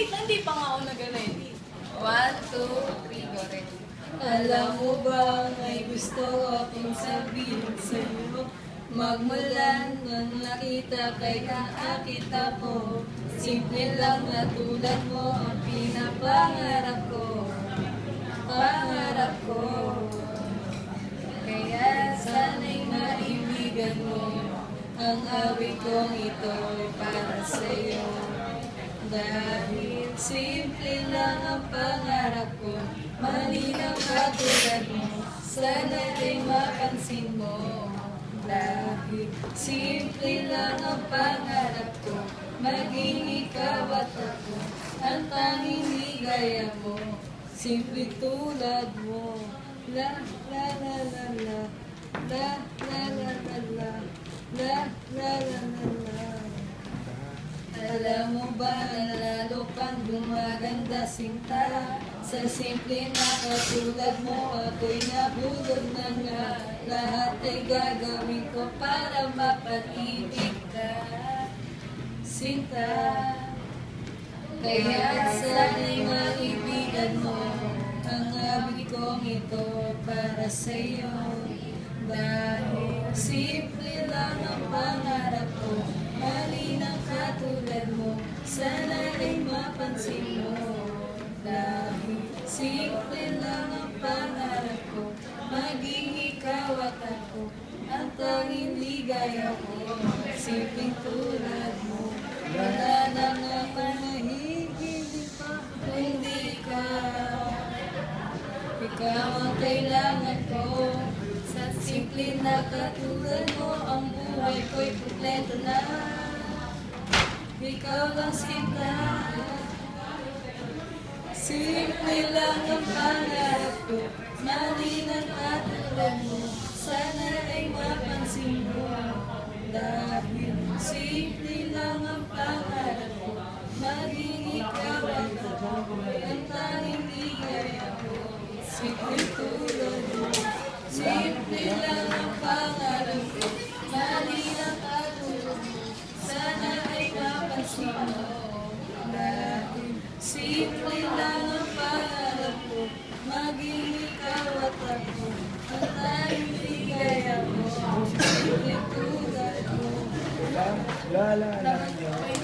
wait lang, hindi pa nga ako nag-ready. 1, 2, 3, go ready. Alam mo ba may gusto akong sabihin sa'yo? Magmulan nung nakita kay nakakita ko, simple lang na tulad mo ang pinapangarap ko. Pangarap ko. Kaya sana'y maibigan mo ang awit kong ito'y para sa'yo. Dahil simple lang ang pangarap ko, malinaw katulad mo, sana'y mapansin mo. Dahil simple lang ang pangarap ko, maging ikaw at ako, ang tanging ligaya mo, simple tulad mo. La la la la la, la la la la la, la la la la la. Alam mo ba na lalo pang gumaganda sinta, sa simple na katulad mo ako'y nabulog na nga. Lahat ay gagawin ko para mapag-ibig ka, sinta. Kaya sana'y maibigan mo ang awit kong ito para sa'yo. Dahil simple lang ang pangarap ko, malinaw katulad mo, sana ay mapansin mo. Dahil simple lang ang pangarap ko, maging ikaw at ako, ang tanging ligaya ko, simpleng tulad mo. Wala na nga manahigili pa kundi ikaw. Ikaw ang kailangan ko, sa simple na katulad mo, ang buhay ko'y kumpleto na. Ikaw lang sinta. Simple lang ang pangarap ko, malinaw katulad mo, sana ay mapansin mo. Dahil simple lang ang pangarap ko, maging ikaw at ako, ang tanging ligaya ko, simple tulad mo. Simple lang ang pangarap ko, malinaw katulad mo, sana ay mapansin mo. Dahil simple lang ang pangarap ko, maging ikaw at ako, ang tanging ligaya mo, simple tulad mo. La la la.